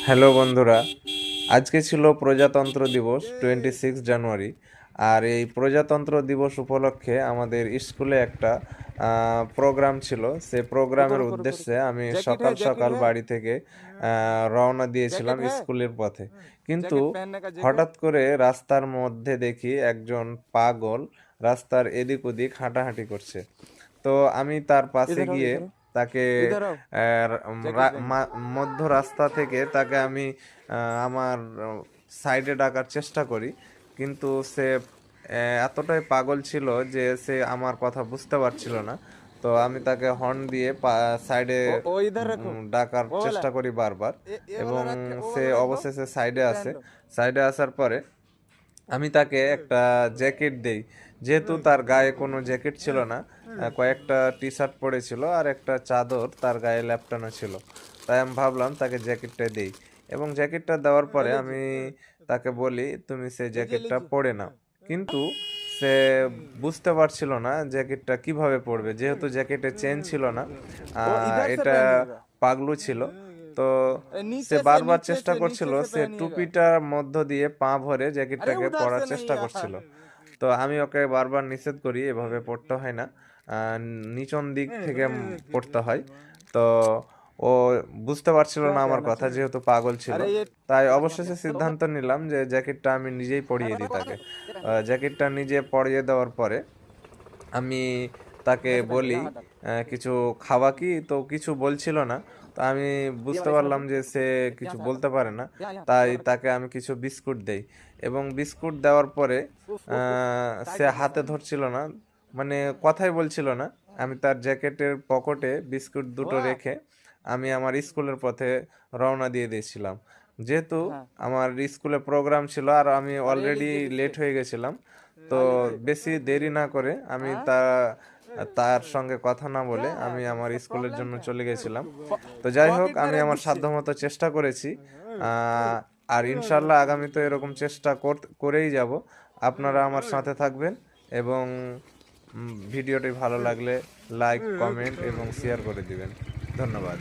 Hello বন্ধুরা, আজকে ছিল প্রজাতন্ত্র দিবস 26 জানুয়ারি। আর এই প্রজাতন্ত্র দিবস উপলক্ষে আমাদের স্কুলে একটা প্রোগ্রাম ছিল। সেই প্রোগ্রামের উদ্দেশ্যে আমি সকাল সকাল বাড়ি থেকে রওনা দিয়েছিলাম স্কুলের পথে। কিন্তু হঠাৎ করে রাস্তার মধ্যে দেখি একজন পাগল রাস্তার এদিক ওদিক হাঁটাহাঁটি করছে। তো আমি তার পাশে গিয়ে তাকে মধ্য রাস্তা থেকে তাকে আমি আমার সাইডে ডাকার চেষ্টা করি, কিন্তু সে এতটাই পাগল ছিল যে সে আমার কথা বুঝতে পারছিল না। তো আমি তাকে হর্ন দিয়ে সাইডে ডাকার চেষ্টা করি বারবার, এবং সে অবশেষে সাইডে আসে। সাইডে আসার পরে আমি তাকে একটা জ্যাকেট দেই। যেহেতু তার গায়ে কোনো জ্যাকেট ছিল না, কয়েকটা টি শার্ট পরেছিল আর একটা চাদর তার গায়ে ল্যাপটানো ছিল, তাই আমি ভাবলাম তাকে জ্যাকেটটা দেই। এবং জ্যাকেটটা দেওয়ার পরে আমি তাকে বলি, তুমি সেই জ্যাকেটটা পরে নাও। কিন্তু সে বুঝতে পারছিল না জ্যাকেটটা কিভাবে পরবে, যেহেতু জ্যাকেটে চেন ছিল না। এটা পাগলু ছিল। তো সে বারবার চেষ্টা করছিল, সে টুপিটার মধ্য দিয়ে পা ভরে জ্যাকেটটাকে পরার চেষ্টা করছিল। তো আমি ওকে বারবার নিষেধ করি, এভাবে পড়তে হয় না, আহ, নিচন দিক থেকে পড়তে হয়। তো ও বুঝতে পারছিল না আমার কথা, যেহেতু পাগল ছিল। তাই অবশেষে সিদ্ধান্ত নিলাম যে জ্যাকেটটা আমি নিজেই পরিয়ে দিই তাকে। জ্যাকেটটা নিজে পরিয়ে দেওয়ার পরে আমি তাকে বলি, কিছু খাওয়া কি? তো কিছু বলছিল না। তো আমি বুঝতে পারলাম যে সে কিছু বলতে পারে না, তাই তাকে আমি কিছু বিস্কুট দেই। এবং বিস্কুট দেওয়ার পরে সে হাতে ধরছিল না, মানে কথাই বলছিল না। আমি তার জ্যাকেটের পকেটে বিস্কুট দুটো রেখে আমি আমার স্কুলের পথে রওনা দিয়ে দিয়েছিলাম। যেহেতু আমার স্কুলে প্রোগ্রাম ছিল আর আমি অলরেডি লেট হয়ে গেছিলাম, তো বেশি দেরি না করে আমি তার সঙ্গে কথা না বলে আমি আমার স্কুলের জন্য চলে গেছিলাম। তো যাই হোক, আমি আমার সাধ্যমতো চেষ্টা করেছি, আর ইনশাল্লাহ আগামীতে এরকম চেষ্টা করেই যাব। আপনারা আমার সাথে থাকবেন, এবং ভিডিওটি ভালো লাগলে লাইক, কমেন্ট এবং শেয়ার করে দিবেন। ধন্যবাদ।